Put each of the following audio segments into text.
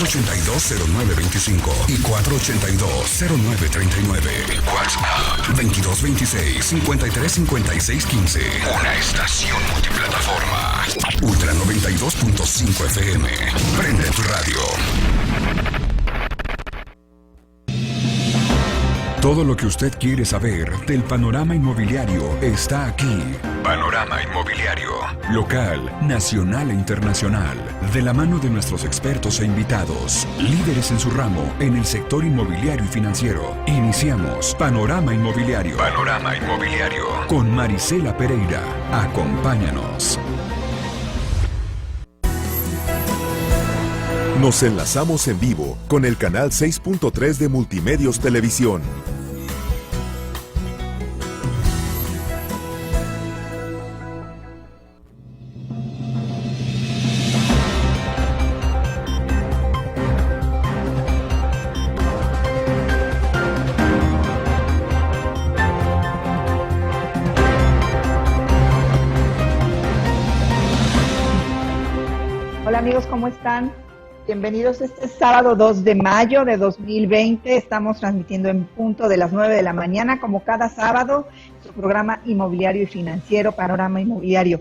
482-0925 y 482-0939. WhatsApp 2226-535615. Una estación multiplataforma. Ultra 92.5 FM. Prende tu radio. Todo lo que usted quiere saber del panorama inmobiliario está aquí. Panorama Inmobiliario. Local, nacional e internacional. De la mano de nuestros expertos e invitados. Líderes en su ramo en el sector inmobiliario y financiero. Iniciamos Panorama Inmobiliario. Panorama Inmobiliario. Con Marisela Pereira. Acompáñanos. Nos enlazamos en vivo con el canal 6.3 de Multimedios Televisión. Hola amigos, ¿cómo están? Bienvenidos este sábado 2 de mayo de 2020. Estamos transmitiendo en punto de las 9 de la mañana, como cada sábado, su programa inmobiliario y financiero, Panorama Inmobiliario.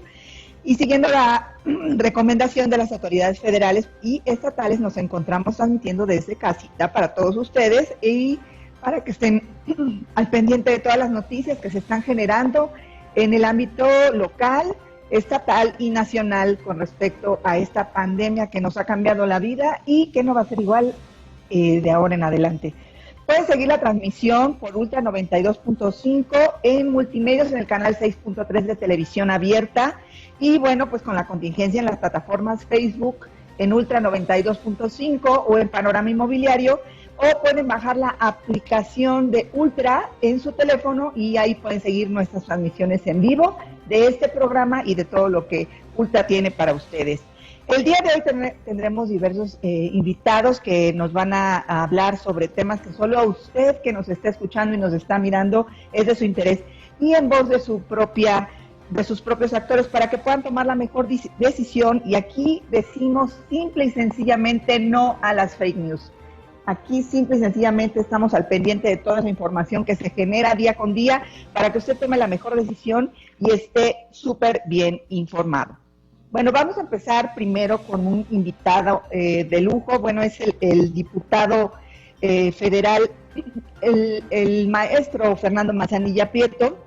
Y siguiendo la recomendación de las autoridades federales y estatales, nos encontramos transmitiendo desde casita para todos ustedes y para que estén al pendiente de todas las noticias que se están generando en el ámbito local, estatal y nacional con respecto a esta pandemia que nos ha cambiado la vida y que no va a ser igual de ahora en adelante. Pueden seguir la transmisión por Ultra 92.5 en Multimedios en el canal 6.3 de televisión abierta y bueno, pues con la contingencia en las plataformas Facebook en Ultra 92.5 o en Panorama Inmobiliario, o pueden bajar la aplicación de Ultra en su teléfono y ahí pueden seguir nuestras transmisiones en vivo de este programa y de todo lo que Ultra tiene para ustedes. El día de hoy tendremos diversos invitados que nos van a hablar sobre temas que solo a usted que nos está escuchando y nos está mirando es de su interés y en voz de sus propios actores para que puedan tomar la mejor decisión. Y aquí decimos simple y sencillamente no a las fake news. Aquí simple y sencillamente estamos al pendiente de toda esa información que se genera día con día para que usted tome la mejor decisión y esté súper bien informado. Bueno, vamos a empezar primero con un invitado de lujo. Bueno, es el diputado federal, el maestro Fernando Manzanilla Prieto,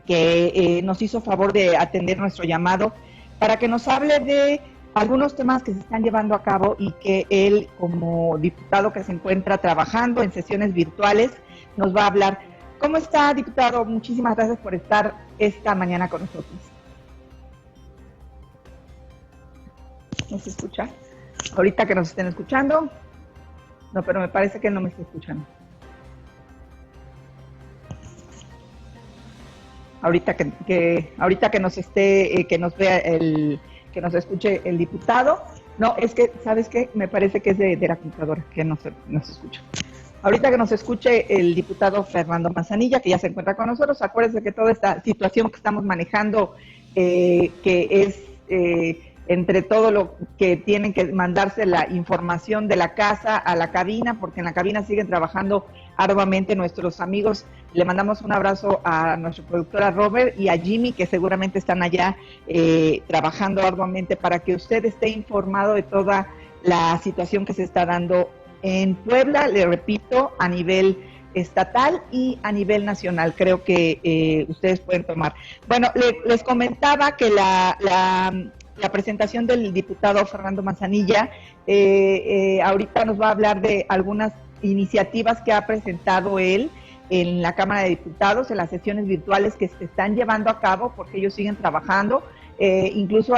que nos hizo favor de atender nuestro llamado para que nos hable de algunos temas que se están llevando a cabo y que él, como diputado que se encuentra trabajando en sesiones virtuales, nos va a hablar. ¿Cómo está, diputado? Muchísimas gracias por estar esta mañana con nosotros. ¿Nos escucha? Ahorita que nos estén escuchando. No, pero me parece que no me está escuchando. Ahorita que nos esté, que nos vea que nos escuche el diputado. No, es que, ¿sabes qué? Me parece que es de la computadora que nos escucha. Ahorita que nos escuche el diputado Fernando Manzanilla, que ya se encuentra con nosotros, acuérdense que toda esta situación que estamos manejando, que es entre todo lo que tienen que mandarse la información de la casa a la cabina, porque en la cabina siguen trabajando arduamente nuestros amigos. Le mandamos un abrazo a nuestra productora Robert y a Jimmy, que seguramente están allá trabajando arduamente para que usted esté informado de toda la situación que se está dando en Puebla, le repito, a nivel estatal y a nivel nacional. Creo que ustedes pueden tomar. Bueno, les comentaba que la presentación del diputado Fernando Manzanilla ahorita nos va a hablar de algunas iniciativas que ha presentado él en la Cámara de Diputados, en las sesiones virtuales que se están llevando a cabo, porque ellos siguen trabajando. Incluso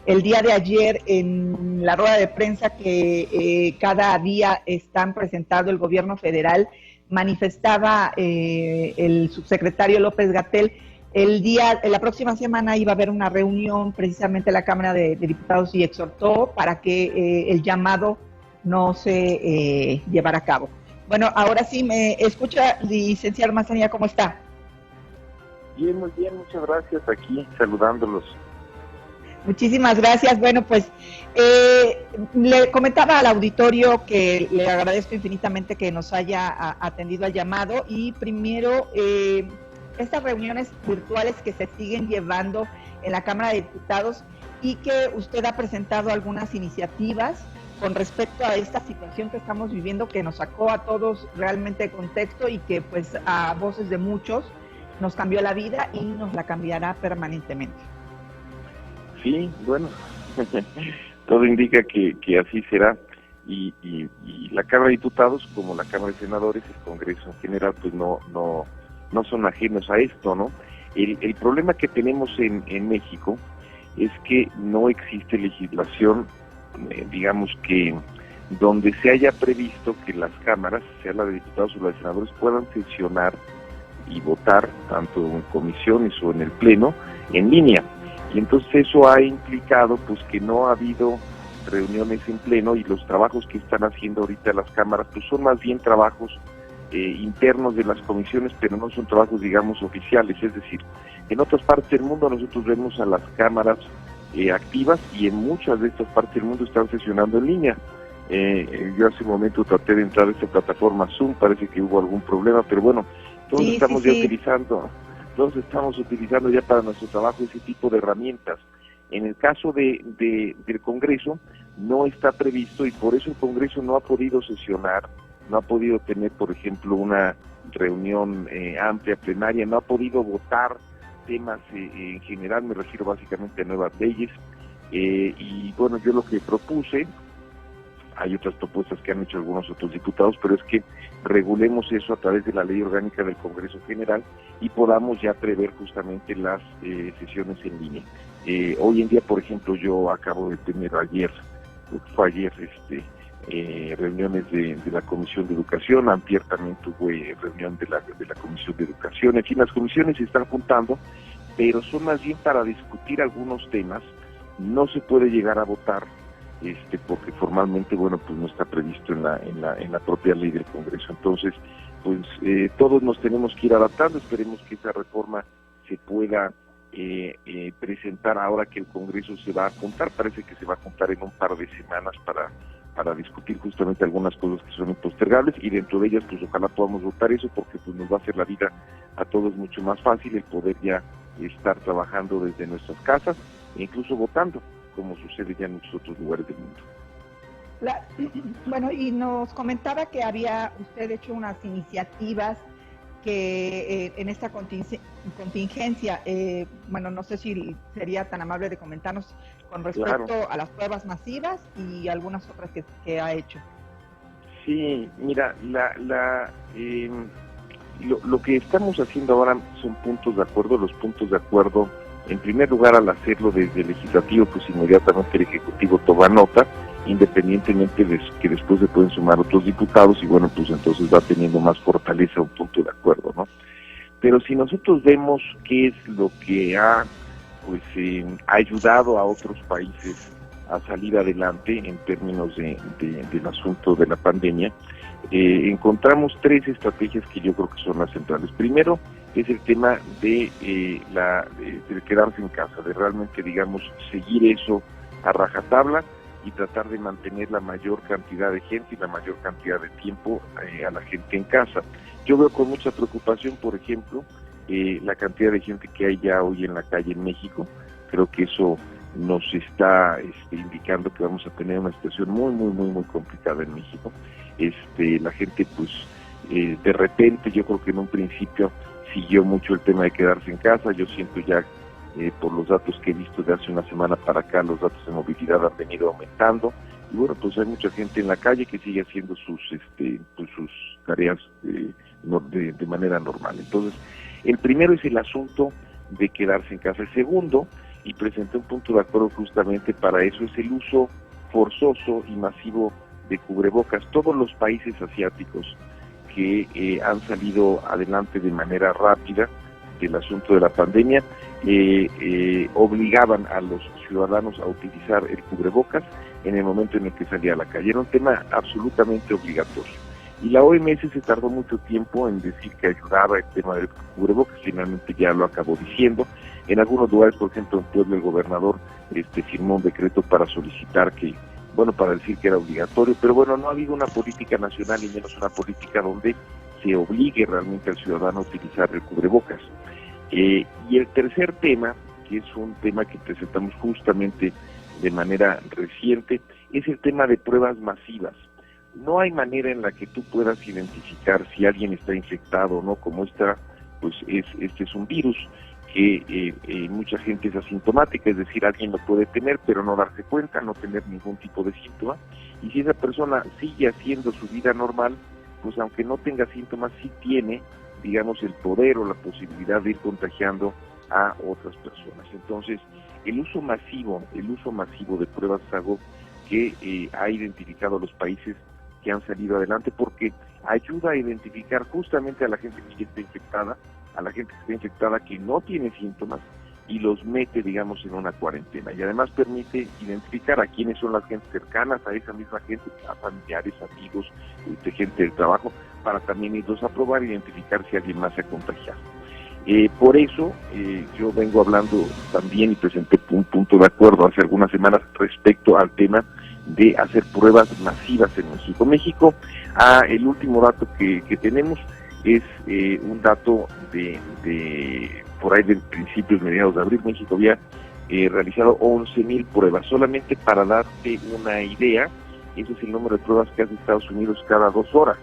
el día de ayer, en la rueda de prensa que cada día están presentando el gobierno federal, manifestaba el subsecretario López-Gatell, la próxima semana iba a haber una reunión precisamente en la Cámara de Diputados y exhortó para que el llamado no se llevara a cabo. Bueno, ahora sí, ¿me escucha, licenciado Manzanilla? ¿Cómo está? Bien, muy bien, muchas gracias, aquí saludándolos. Muchísimas gracias. Bueno, pues le comentaba al auditorio que le agradezco infinitamente que nos haya atendido al llamado y primero estas reuniones virtuales que se siguen llevando en la Cámara de Diputados y que usted ha presentado algunas iniciativas con respecto a esta situación que estamos viviendo, que nos sacó a todos realmente de contexto y que pues a voces de muchos nos cambió la vida y nos la cambiará permanentemente. Sí, bueno, todo indica que así será y la Cámara de Diputados, como la Cámara de Senadores, el Congreso en general, pues no son ajenos a esto, ¿no? El problema que tenemos en México es que no existe legislación, digamos que donde se haya previsto que las cámaras, sea la de diputados o la de senadores, puedan sesionar y votar tanto en comisiones o en el pleno en línea. Y entonces eso ha implicado pues que no ha habido reuniones en pleno y los trabajos que están haciendo ahorita las cámaras pues son más bien trabajos internos de las comisiones, pero no son trabajos digamos oficiales. Es decir, en otras partes del mundo nosotros vemos a las cámaras activas y en muchas de estas partes del mundo están sesionando en línea. Yo hace un momento traté de entrar a esta plataforma Zoom, parece que hubo algún problema, pero bueno, todos estamos utilizando ya para nuestro trabajo ese tipo de herramientas. En el caso del Congreso no está previsto y por eso el Congreso no ha podido sesionar, no ha podido tener, por ejemplo, una reunión amplia, plenaria, no ha podido votar temas en general, me refiero básicamente a nuevas leyes. Y bueno, yo lo que propuse, hay otras propuestas que han hecho algunos otros diputados, pero es que regulemos eso a través de la ley orgánica del Congreso General y podamos ya prever justamente las sesiones en línea. Hoy en día, por ejemplo, yo acabo de tener ayer reuniones de la Comisión de Educación, antier también tuve reunión de la Comisión de Educación. En fin, las comisiones se están juntando, pero son más bien para discutir algunos temas. No se puede llegar a votar porque formalmente, bueno, pues no está previsto en la propia ley del Congreso. Entonces, pues todos nos tenemos que ir adaptando. Esperemos que esa reforma se pueda presentar ahora que el Congreso se va a juntar. Parece que se va a juntar en un par de semanas para discutir justamente algunas cosas que son impostergables y dentro de ellas, pues ojalá podamos votar eso porque pues nos va a hacer la vida a todos mucho más fácil el poder ya estar trabajando desde nuestras casas e incluso votando, como sucede ya en muchos otros lugares del mundo. Bueno, y nos comentaba que había usted hecho unas iniciativas que en esta contingencia, bueno, no sé si sería tan amable de comentarnos con respecto a las pruebas masivas y algunas otras que ha hecho. Sí, mira, lo que estamos haciendo ahora son puntos de acuerdo. Los puntos de acuerdo, en primer lugar, al hacerlo desde el legislativo, pues inmediatamente el ejecutivo toma nota, independientemente de que después se pueden sumar otros diputados y bueno, pues entonces va teniendo más fortaleza un punto de acuerdo, ¿no? Pero si nosotros vemos qué es lo que ha ayudado a otros países a salir adelante en términos del asunto de la pandemia, encontramos tres estrategias que yo creo que son las centrales. Primero es el tema de quedarse en casa, de realmente, digamos, seguir eso a rajatabla y tratar de mantener la mayor cantidad de gente y la mayor cantidad de tiempo a la gente en casa. Yo veo con mucha preocupación, por ejemplo, la cantidad de gente que hay ya hoy en la calle en México. Creo que eso nos está indicando que vamos a tener una situación muy complicada en México. La gente pues de repente, yo creo que en un principio siguió mucho el tema de quedarse en casa. Yo siento ya por los datos que he visto de hace una semana para acá, los datos de movilidad han venido aumentando y bueno, pues hay mucha gente en la calle que sigue haciendo sus tareas de manera normal. Entonces, el primero es el asunto de quedarse en casa. El segundo, y presenté un punto de acuerdo justamente para eso, es el uso forzoso y masivo de cubrebocas. Todos los países asiáticos que han salido adelante de manera rápida del asunto de la pandemia, obligaban a los ciudadanos a utilizar el cubrebocas en el momento en el que salía a la calle. Era un tema absolutamente obligatorio. Y la OMS se tardó mucho tiempo en decir que ayudaba el tema del cubrebocas, finalmente ya lo acabó diciendo. En algunos lugares, por ejemplo, en Puebla, el gobernador firmó un decreto para solicitar que, para decir que era obligatorio, pero bueno, no ha habido una política nacional y menos una política donde se obligue realmente al ciudadano a utilizar el cubrebocas. Y el tercer tema, que es un tema que presentamos justamente de manera reciente, es el tema de pruebas masivas. No hay manera en la que tú puedas identificar si alguien está infectado o no, como este es un virus que mucha gente es asintomática, es decir, alguien lo puede tener pero no darse cuenta, no tener ningún tipo de síntoma, y si esa persona sigue haciendo su vida normal, pues aunque no tenga síntomas, sí tiene, digamos, el poder o la posibilidad de ir contagiando a otras personas. Entonces, el uso masivo de pruebas es algo que ha identificado a los países que han salido adelante, porque ayuda a identificar justamente a la gente que está infectada, que no tiene síntomas, y los mete, digamos, en una cuarentena. Y además permite identificar a quiénes son las gentes cercanas a esa misma gente, a familiares, amigos, gente del trabajo, para también irlos a probar e identificar si alguien más se ha contagiado. Por eso yo vengo hablando también y presenté un punto de acuerdo hace algunas semanas respecto al tema de hacer pruebas masivas en México. México, el último dato que tenemos es un dato de por ahí de principios, mediados de abril. México había realizado 11,000 pruebas. Solamente para darte una idea, ese es el número de pruebas que hace Estados Unidos cada 2 horas.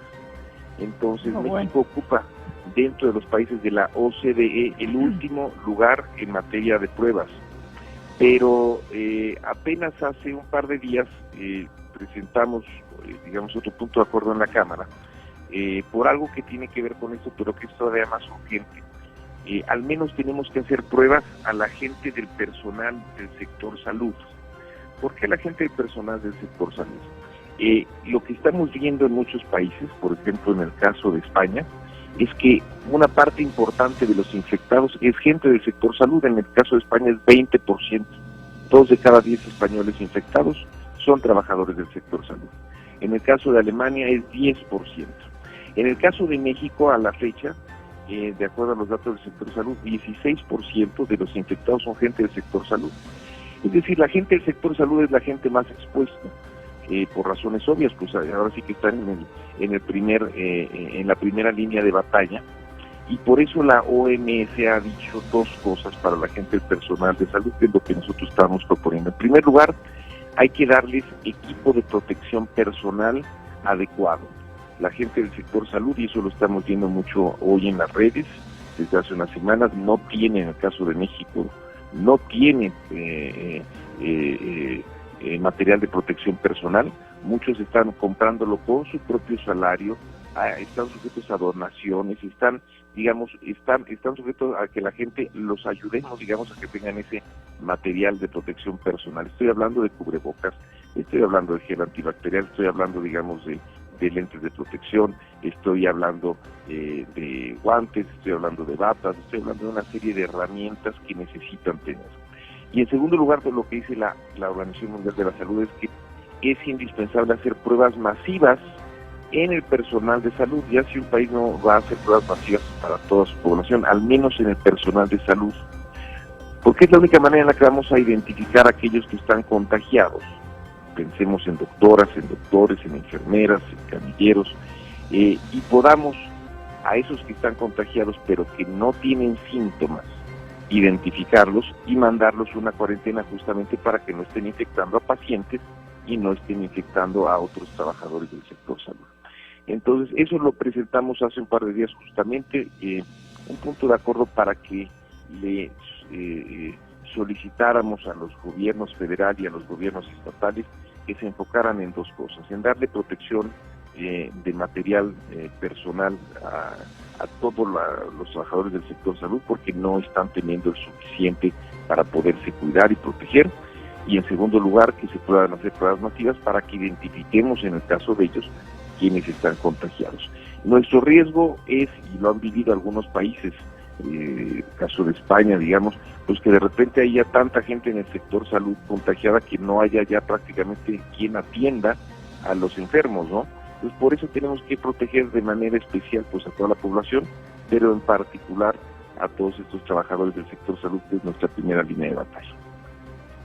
Entonces México ocupa dentro de los países de la OCDE el último lugar en materia de pruebas. Pero apenas hace un par de días presentamos, digamos, otro punto de acuerdo en la Cámara, por algo que tiene que ver con esto, pero que es todavía más urgente. Al menos tenemos que hacer pruebas a la gente del personal del sector salud. ¿Por qué la gente del personal del sector salud? Lo que estamos viendo en muchos países, por ejemplo en el caso de España, es que una parte importante de los infectados es gente del sector salud. En el caso de España es 20%. 2 de cada 10 españoles infectados son trabajadores del sector salud. En el caso de Alemania es 10%. En el caso de México, a la fecha, de acuerdo a los datos del sector salud, 16% de los infectados son gente del sector salud. Es decir, la gente del sector salud es la gente más expuesta, por razones obvias, pues ahora sí que están en la primera línea de batalla, y por eso la OMS ha dicho 2 cosas para la gente del personal de salud, que es lo que nosotros estamos proponiendo. En primer lugar, hay que darles equipo de protección personal adecuado. La gente del sector salud, y eso lo estamos viendo mucho hoy en las redes, desde hace unas semanas, no tiene, en el caso de México, no tiene material de protección personal. Muchos están comprándolo con su propio salario, están sujetos a donaciones, están sujetos a que la gente los ayudemos, digamos, a que tengan ese material de protección personal. Estoy hablando de cubrebocas, estoy hablando de gel antibacterial, estoy hablando, digamos, de lentes de protección, estoy hablando de guantes, estoy hablando de batas, estoy hablando de una serie de herramientas que necesitan tener. Y en segundo lugar, pues lo que dice la Organización Mundial de la Salud es que es indispensable hacer pruebas masivas en el personal de salud. Ya si un país no va a hacer pruebas masivas para toda su población, al menos en el personal de salud, porque es la única manera en la que vamos a identificar a aquellos que están contagiados. Pensemos en doctoras, en doctores, en enfermeras, en camilleros, y podamos a esos que están contagiados pero que no tienen síntomas, identificarlos y mandarlos a una cuarentena justamente para que no estén infectando a pacientes y no estén infectando a otros trabajadores del sector salud. Entonces, eso lo presentamos hace un par de días justamente, un punto de acuerdo para que le solicitáramos a los gobiernos federal y a los gobiernos estatales que se enfocaran en 2 cosas: en darle protección de material personal a todos los trabajadores del sector salud, porque no están teniendo el suficiente para poderse cuidar y proteger, y en segundo lugar, que se puedan hacer pruebas masivas para que identifiquemos en el caso de ellos quienes están contagiados. Nuestro riesgo es, y lo han vivido algunos países, el caso de España, digamos, pues que de repente haya tanta gente en el sector salud contagiada que no haya ya prácticamente quien atienda a los enfermos, ¿no? Pues por eso tenemos que proteger de manera especial pues a toda la población, pero en particular a todos estos trabajadores del sector salud, que es nuestra primera línea de batalla.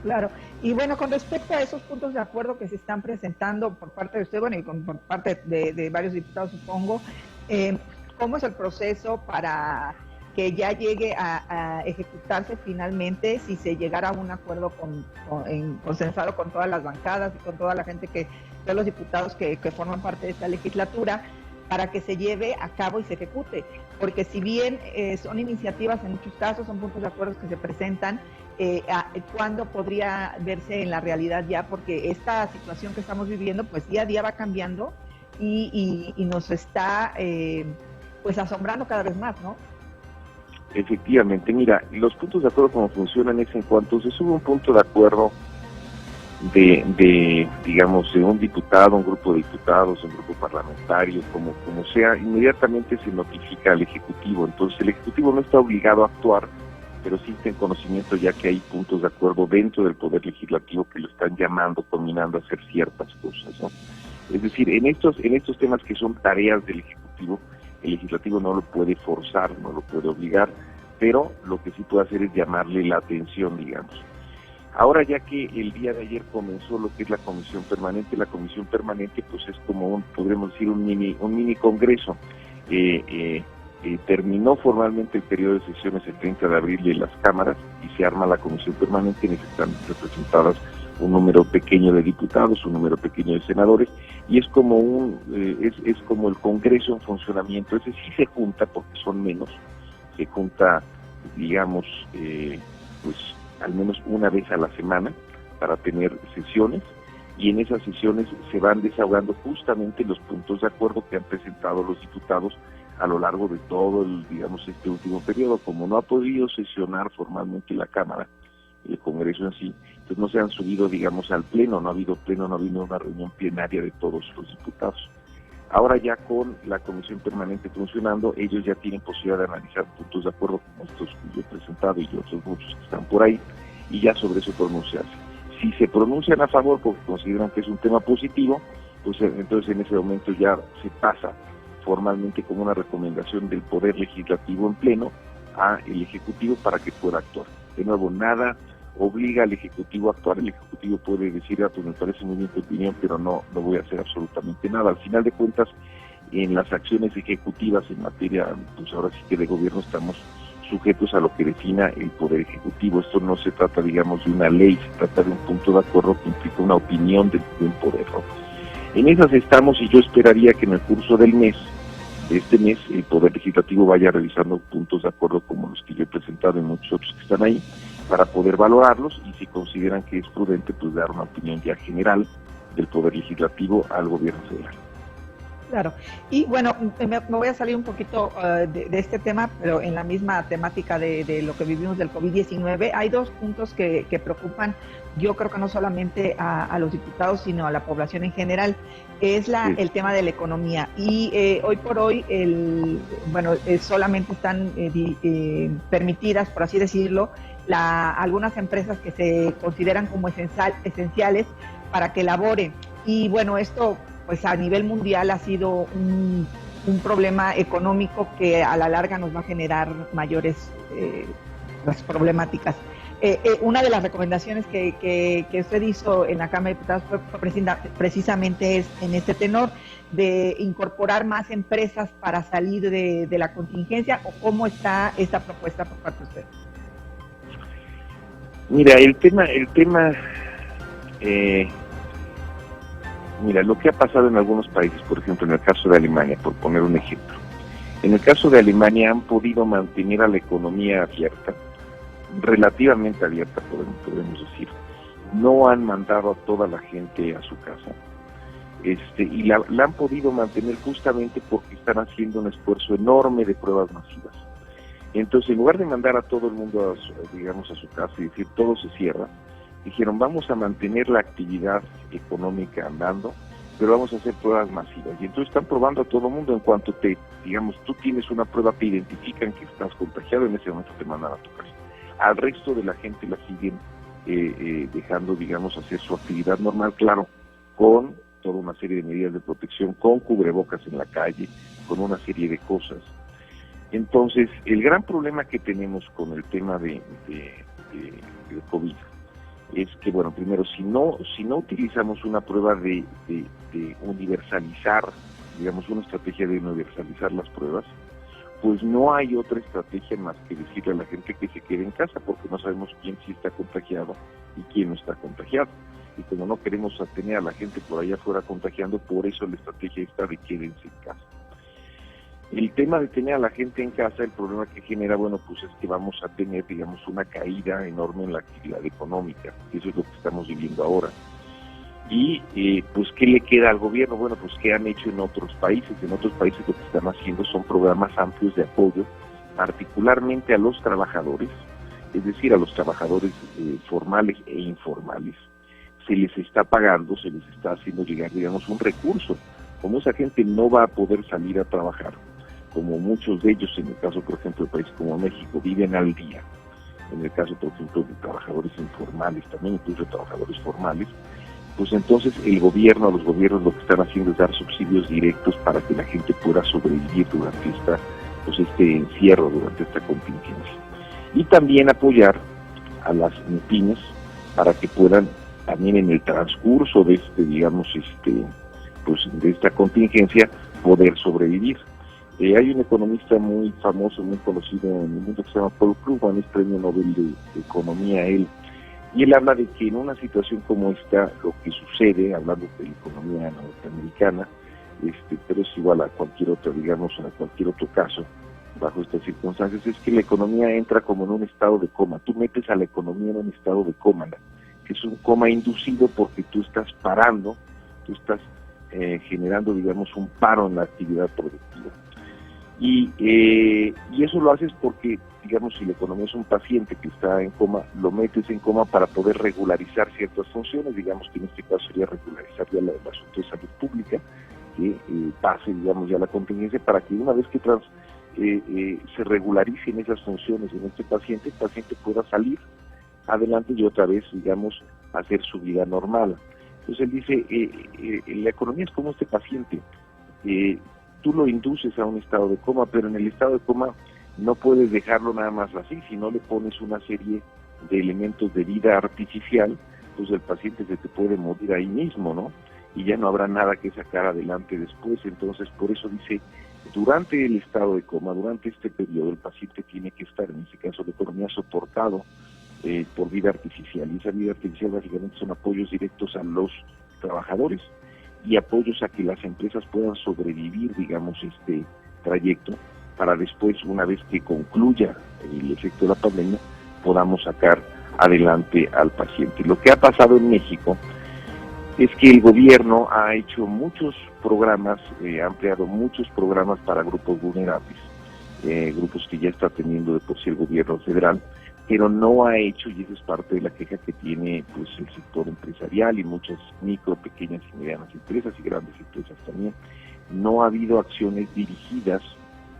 Claro. Y bueno, con respecto a esos puntos de acuerdo que se están presentando por parte de usted, bueno, y por parte de varios diputados, supongo, ¿cómo es el proceso para que ya llegue a ejecutarse finalmente, si se llegara a un acuerdo consensado con todas las bancadas y con toda la gente todos los diputados que forman parte de esta legislatura, para que se lleve a cabo y se ejecute? Porque si bien son iniciativas, en muchos casos son puntos de acuerdo que se presentan, ¿cuándo podría verse en la realidad ya? Porque esta situación que estamos viviendo, pues día a día va cambiando y nos está pues asombrando cada vez más, ¿no? Efectivamente, mira, los puntos de acuerdo como funcionan es en cuanto se sube un punto de acuerdo digamos, de un diputado, un grupo de diputados, un grupo parlamentario, como sea, inmediatamente se notifica al Ejecutivo. Entonces el Ejecutivo no está obligado a actuar, pero sí está en conocimiento ya que hay puntos de acuerdo dentro del Poder Legislativo que lo están llamando, combinando a hacer ciertas cosas, ¿no? Es decir, en estos temas que son tareas del Ejecutivo, el Legislativo no lo puede forzar, no lo puede obligar, pero lo que sí puede hacer es llamarle la atención, digamos. Ahora, ya que el día de ayer comenzó lo que es la comisión permanente pues es como podremos decir un mini congreso. Terminó formalmente el periodo de sesiones el 30 de abril de las cámaras y se arma la comisión permanente, en la que están representadas un número pequeño de diputados, un número pequeño de senadores, y es como es como el Congreso en funcionamiento. Ese sí se junta, porque son menos, se junta, digamos, pues al menos una vez a la semana para tener sesiones, y en esas sesiones se van desahogando justamente los puntos de acuerdo que han presentado los diputados a lo largo de todo este último periodo. Como no ha podido sesionar formalmente la Cámara, el Congreso en sí, entonces no se han subido, digamos, al pleno, no ha habido una reunión plenaria de todos los diputados. Ahora, ya con la comisión permanente funcionando, ellos ya tienen posibilidad de analizar puntos de acuerdo como estos que yo he presentado y otros muchos que están por ahí, y ya sobre eso pronunciarse. Si se pronuncian a favor porque consideran que es un tema positivo, pues entonces en ese momento ya se pasa formalmente como una recomendación del Poder Legislativo en pleno a el Ejecutivo para que pueda actuar. De nuevo, nada obliga al Ejecutivo a actuar. El Ejecutivo puede decir, pues me parece muy bien tu opinión, pero no voy a hacer absolutamente nada. Al final de cuentas, en las acciones ejecutivas en materia, pues ahora sí que de gobierno, estamos sujetos a lo que defina el Poder Ejecutivo. Esto no se trata, digamos, de una ley, se trata de un punto de acuerdo que implica una opinión de un poder, ¿no? En esas estamos, y yo esperaría que en el curso de este mes, el Poder Legislativo vaya revisando puntos de acuerdo como los que yo he presentado y muchos otros que están ahí, para poder valorarlos, y si consideran que es prudente, pues dar una opinión ya general del Poder Legislativo al Gobierno federal. Claro. Y bueno, me voy a salir un poquito de este tema, pero en la misma temática de lo que vivimos del COVID-19. Hay dos puntos que preocupan, yo creo que no solamente a los diputados, sino a la población en general. Es el tema de la economía. Y hoy por hoy, solamente están permitidas, por así decirlo, algunas empresas que se consideran como esenciales para que laboren. Y bueno, esto pues a nivel mundial ha sido un problema económico que a la larga nos va a generar mayores problemáticas. Una de las recomendaciones que usted hizo en la Cámara de Diputados fue precisamente en este tenor, de incorporar más empresas para salir de la contingencia. ¿O cómo está esta propuesta por parte de usted? Mira, el tema mira, lo que ha pasado en algunos países, por ejemplo en el caso de Alemania, por poner un ejemplo. En el caso de Alemania han podido mantener a la economía abierta, relativamente abierta, podemos decir. No han mandado a toda la gente a su casa. Y la han podido mantener justamente porque están haciendo un esfuerzo enorme de pruebas masivas. Entonces, en lugar de mandar a todo el mundo a su casa y decir todo se cierra, dijeron, vamos a mantener la actividad económica andando, pero vamos a hacer pruebas masivas. Y entonces están probando a todo el mundo. En cuanto tú tienes una prueba, te identifican que estás contagiado, en ese momento te mandan a tu casa. Al resto de la gente la siguen dejando, hacer su actividad normal, claro, con toda una serie de medidas de protección, con cubrebocas en la calle, con una serie de cosas. Entonces, el gran problema que tenemos con el tema de COVID es que, bueno, primero, si no utilizamos una prueba de universalizar, digamos, una estrategia de universalizar las pruebas, pues no hay otra estrategia más que decirle a la gente que se quede en casa, porque no sabemos quién sí está contagiado y quién no está contagiado. Y como no queremos tener a la gente por allá afuera contagiando, por eso la estrategia está de quédense en casa. El tema de tener a la gente en casa, el problema que genera, bueno, pues es que vamos a tener, digamos, una caída enorme en la actividad económica, que eso es lo que estamos viviendo ahora. Y, pues, ¿qué le queda al gobierno? Bueno, pues, ¿qué han hecho en otros países? En otros países lo que están haciendo son programas amplios de apoyo, particularmente a los trabajadores, es decir, a los trabajadores formales e informales. Se les está pagando, se les está haciendo llegar, digamos, un recurso. Como esa gente no va a poder salir a trabajar, como muchos de ellos, en el caso, por ejemplo, de países como México, viven al día, en el caso, por ejemplo, de trabajadores informales, también incluso de trabajadores formales, pues entonces los gobiernos lo que están haciendo es dar subsidios directos para que la gente pueda sobrevivir durante este encierro, durante esta contingencia. Y también apoyar a las pymes para que puedan también en el transcurso de de esta contingencia poder sobrevivir. Hay un economista muy famoso, muy conocido en el mundo que se llama Paul Krugman, es premio Nobel de Economía él, y él habla de que en una situación como esta, lo que sucede, hablando de la economía norteamericana, pero es igual a cualquier otra, digamos, a cualquier otro caso, bajo estas circunstancias, es que la economía entra como en un estado de coma. Tú metes a la economía en un estado de coma, que es un coma inducido porque tú estás parando, tú estás generando, digamos, un paro en la actividad productiva. Y eso lo haces porque, digamos, si la economía es un paciente que está en coma, lo metes en coma para poder regularizar ciertas funciones, digamos que en este caso sería regularizar ya el asunto de salud pública, que pase, digamos, ya la contingencia, para que una vez que se regularicen esas funciones en este paciente, el paciente pueda salir adelante y otra vez, digamos, hacer su vida normal. Entonces él dice, la economía es como este paciente, tú lo induces a un estado de coma, pero en el estado de coma no puedes dejarlo nada más así, si no le pones una serie de elementos de vida artificial, pues el paciente se te puede morir ahí mismo, ¿no? Y ya no habrá nada que sacar adelante después. Entonces, por eso dice, durante el estado de coma, durante este periodo, el paciente tiene que estar, en este caso la economía, soportado por vida artificial, y esa vida artificial básicamente son apoyos directos a los trabajadores y apoyos a que las empresas puedan sobrevivir, digamos, este trayecto, para después, una vez que concluya el efecto de la pandemia, podamos sacar adelante al paciente. Lo que ha pasado en México es que el gobierno ha hecho muchos programas, ha ampliado muchos programas para grupos vulnerables, grupos que ya está teniendo de por sí el gobierno federal, pero no ha hecho, y esa es parte de la queja que tiene pues el sector empresarial y muchas micro, pequeñas y medianas empresas y grandes empresas también, no ha habido acciones dirigidas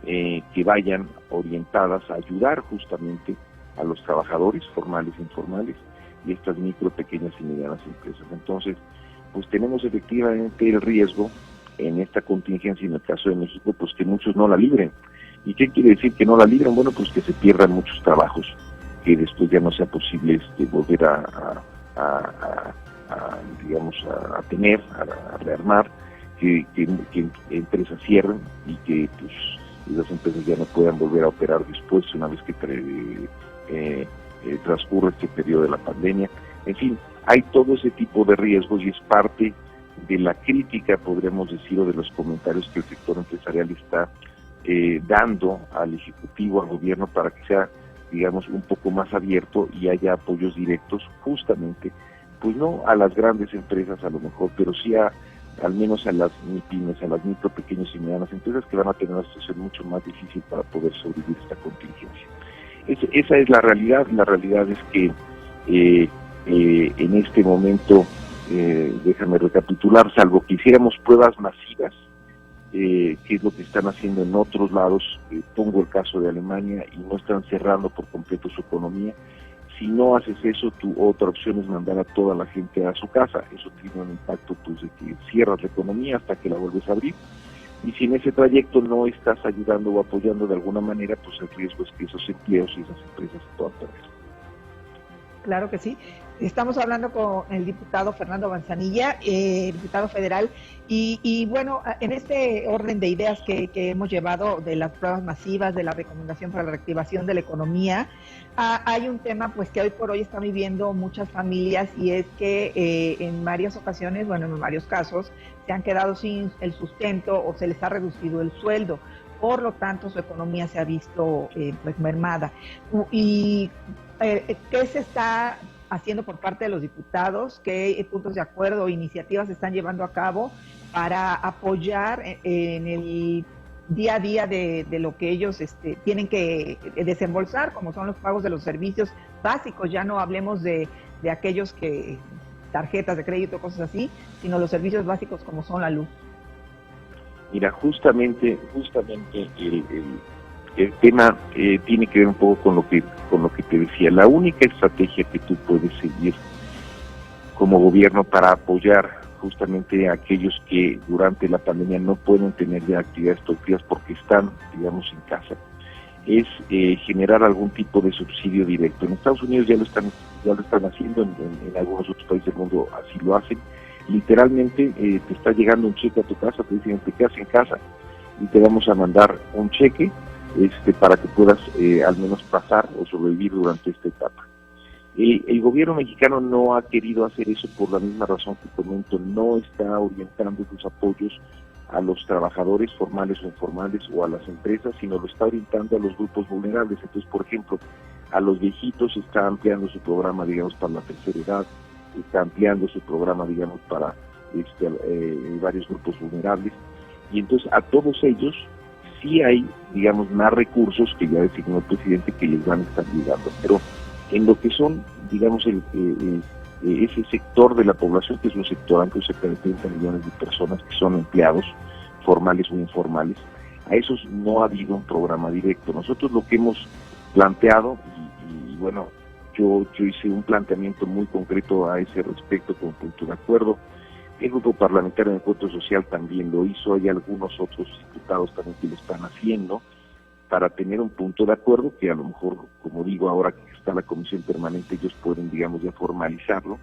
que vayan orientadas a ayudar justamente a los trabajadores formales e informales y estas micro, pequeñas y medianas empresas. Entonces, pues tenemos efectivamente el riesgo en esta contingencia, en el caso de México, pues que muchos no la libren. ¿Y qué quiere decir que no la libren? Bueno, pues que se pierdan muchos trabajos, que después ya no sea posible volver a tener, a rearmar, que empresas cierren y que pues las empresas ya no puedan volver a operar después, una vez que transcurre este periodo de la pandemia. En fin, hay todo ese tipo de riesgos y es parte de la crítica, podríamos decir, o de los comentarios que el sector empresarial está dando al Ejecutivo, al gobierno, para que sea, digamos, un poco más abierto y haya apoyos directos justamente, pues no a las grandes empresas a lo mejor, pero sí al menos a las MIPYMES, a las micro, pequeñas y medianas empresas que van a tener una situación mucho más difícil para poder sobrevivir esta contingencia. Esa es la realidad es que en este momento, déjame recapitular, salvo que hiciéramos pruebas masivas, que es lo que están haciendo en otros lados, pongo el caso de Alemania, y no están cerrando por completo su economía. Si no haces eso, tu otra opción es mandar a toda la gente a su casa. Eso tiene un impacto pues de que cierras la economía hasta que la vuelves a abrir. y si en ese trayecto no estás ayudando o apoyando de alguna manera, pues el riesgo es que esos empleos y esas empresas se puedan perder. Claro que sí. Estamos hablando con el diputado Fernando Manzanilla, diputado federal, y bueno, en este orden de ideas que hemos llevado de las pruebas masivas, de la recomendación para la reactivación de la economía, hay un tema pues que hoy por hoy están viviendo muchas familias, y es que en varias ocasiones, bueno, en varios casos, se han quedado sin el sustento o se les ha reducido el sueldo. Por lo tanto, su economía se ha visto pues mermada. ¿Y qué se está haciendo por parte de los diputados? ¿Qué puntos de acuerdo o iniciativas se están llevando a cabo para apoyar en el día a día de lo que ellos tienen que desembolsar, como son los pagos de los servicios básicos? Ya no hablemos de aquellos que tarjetas de crédito, cosas así, sino los servicios básicos como son la luz. Mira, justamente el tema tiene que ver un poco con lo que te decía. La única estrategia que tú puedes seguir como gobierno para apoyar justamente a aquellos que durante la pandemia no pueden tener ya actividades productivas porque están, digamos, en casa, es generar algún tipo de subsidio directo. En Estados Unidos ya lo están haciendo, en algunos otros países del mundo así lo hacen. Literalmente te está llegando un cheque a tu casa, te dicen te quedas en casa y te vamos a mandar un cheque para que puedas al menos pasar o sobrevivir durante esta etapa. El gobierno mexicano no ha querido hacer eso por la misma razón que comento, no está orientando sus apoyos a los trabajadores formales o informales o a las empresas, sino lo está orientando a los grupos vulnerables. Entonces, por ejemplo, a los viejitos está ampliando su programa, digamos, para la tercera edad, está ampliando su programa, digamos, para varios grupos vulnerables, y entonces a todos ellos sí hay, digamos, más recursos que ya designó el presidente que les van a estar llegando, pero en lo que son, digamos, ese sector de la población, que es un sector amplio, cerca de 30 millones de personas que son empleados, formales o informales, a esos no ha habido un programa directo. Nosotros lo que hemos planteado, y bueno, yo hice un planteamiento muy concreto a ese respecto con punto de acuerdo. El Grupo Parlamentario de Encuentro Social también lo hizo, hay algunos otros diputados también que lo están haciendo, para tener un punto de acuerdo que a lo mejor, como digo, ahora que está la comisión permanente, ellos pueden, digamos, ya formalizarlo,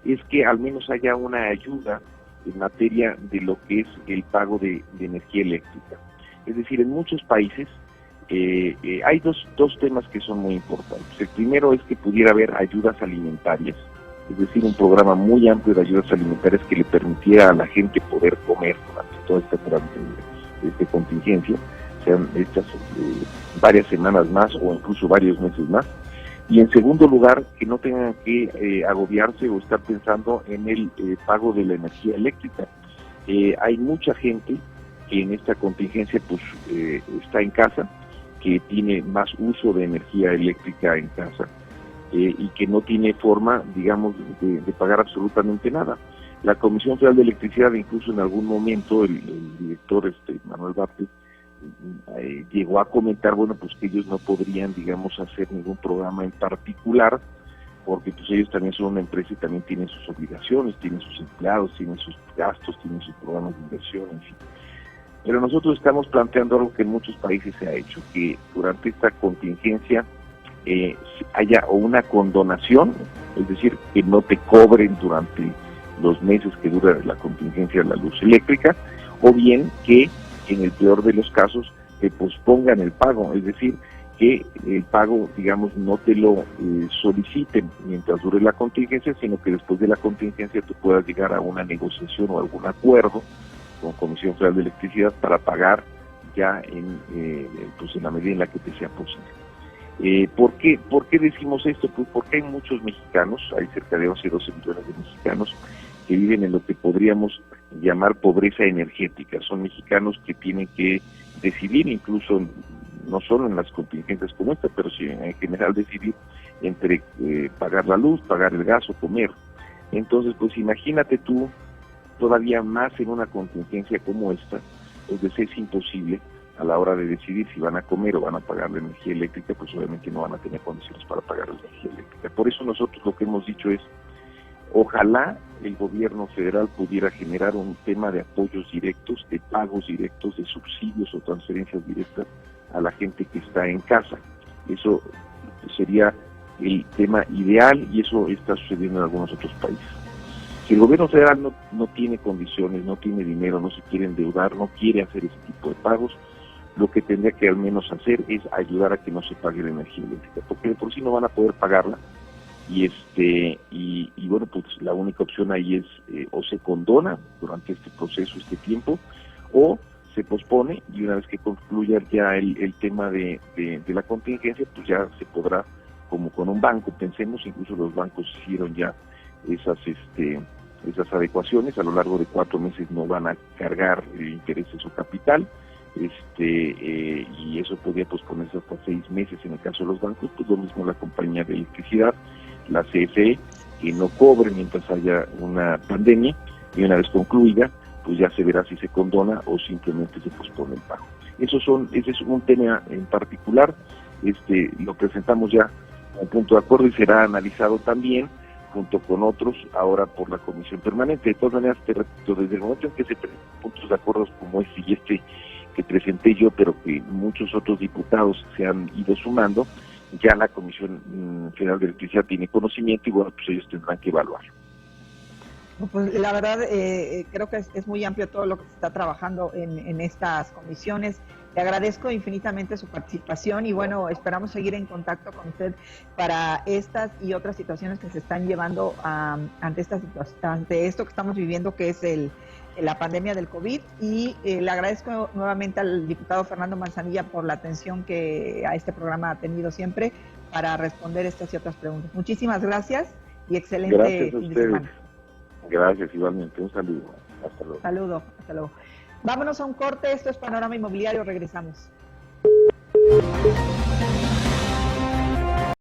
es que al menos haya una ayuda en materia de lo que es el pago de energía eléctrica. Es decir, en muchos países hay dos temas que son muy importantes. El primero es que pudiera haber ayudas alimentarias, es decir, un programa muy amplio de ayudas alimentarias que le permitiera a la gente poder comer durante toda esta contingencia, sean estas varias semanas más o incluso varios meses más. Y en segundo lugar, que no tengan que agobiarse o estar pensando en el pago de la energía eléctrica. Hay mucha gente que en esta contingencia pues está en casa, que tiene más uso de energía eléctrica en casa y que no tiene forma, digamos, de pagar absolutamente nada. La Comisión Federal de Electricidad, incluso en algún momento, el director Manuel Bartlett llegó a comentar, bueno, pues que ellos no podrían, digamos, hacer ningún programa en particular, porque pues ellos también son una empresa y también tienen sus obligaciones, tienen sus empleados, tienen sus gastos, tienen sus programas de inversión, en fin. Pero nosotros estamos planteando algo que en muchos países se ha hecho, que durante esta contingencia haya o una condonación, es decir, que no te cobren durante los meses que dura la contingencia de la luz eléctrica, o bien que en el peor de los casos te pospongan el pago, es decir, que el pago, digamos, no te lo soliciten mientras dure la contingencia, sino que después de la contingencia tú puedas llegar a una negociación o algún acuerdo con Comisión Federal de Electricidad para pagar ya en la medida en la que te sea posible. ¿Por qué decimos esto? Pues porque hay muchos mexicanos, hay cerca de 11 o 12 millones de mexicanos que viven en lo que podríamos llamar pobreza energética. Son mexicanos que tienen que decidir, incluso no solo en las contingencias como esta, pero sí en general decidir entre pagar la luz, pagar el gas o comer. Entonces, pues imagínate tú, todavía más en una contingencia como esta, pues es imposible a la hora de decidir si van a comer o van a pagar la energía eléctrica, pues obviamente no van a tener condiciones para pagar la energía eléctrica. Por eso nosotros lo que hemos dicho es, Ojalá el gobierno federal pudiera generar un tema de apoyos directos, de pagos directos, de subsidios o transferencias directas a la gente que está en casa. Eso sería el tema ideal y eso está sucediendo en algunos otros países. Si el gobierno federal no tiene condiciones, no tiene dinero, no se quiere endeudar, no quiere hacer ese tipo de pagos, lo que tendría que al menos hacer es ayudar a que no se pague la energía eléctrica, porque de por sí no van a poder pagarla. Y bueno, pues la única opción ahí es o se condona durante este proceso, este tiempo, o se pospone, y una vez que concluya ya el tema de la contingencia, pues ya se podrá, como con un banco, pensemos, incluso los bancos hicieron ya esas adecuaciones. A lo largo de 4 meses no van a cargar intereses o capital, y eso podría posponerse hasta 6 meses en el caso de los bancos. Pues lo mismo la compañía de electricidad, la CFE, que no cobre mientras haya una pandemia, y una vez concluida, pues ya se verá si se condona o simplemente se pospone el pago. Ese es un tema en particular. Lo presentamos ya como punto de acuerdo y será analizado también junto con otros ahora por la Comisión Permanente. De todas maneras, te repito, desde el momento en que se presentan puntos de acuerdo como y este que presenté yo, pero que muchos otros diputados se han ido sumando, ya la Comisión Federal de Electricidad tiene conocimiento y bueno, pues ellos tendrán que evaluar. Pues la verdad, creo que es muy amplio todo lo que se está trabajando en estas comisiones. Le agradezco infinitamente su participación y bueno, esperamos seguir en contacto con usted para estas y otras situaciones que se están llevando ante esto que estamos viviendo, que es la pandemia del COVID. Y le agradezco nuevamente al diputado Fernando Manzanilla por la atención que a este programa ha tenido siempre para responder estas y otras preguntas. Muchísimas gracias y excelente fin de semana. Gracias, igualmente. Un saludo. Hasta luego. Hasta luego. Vámonos a un corte. Esto es Panorama Inmobiliario. Regresamos.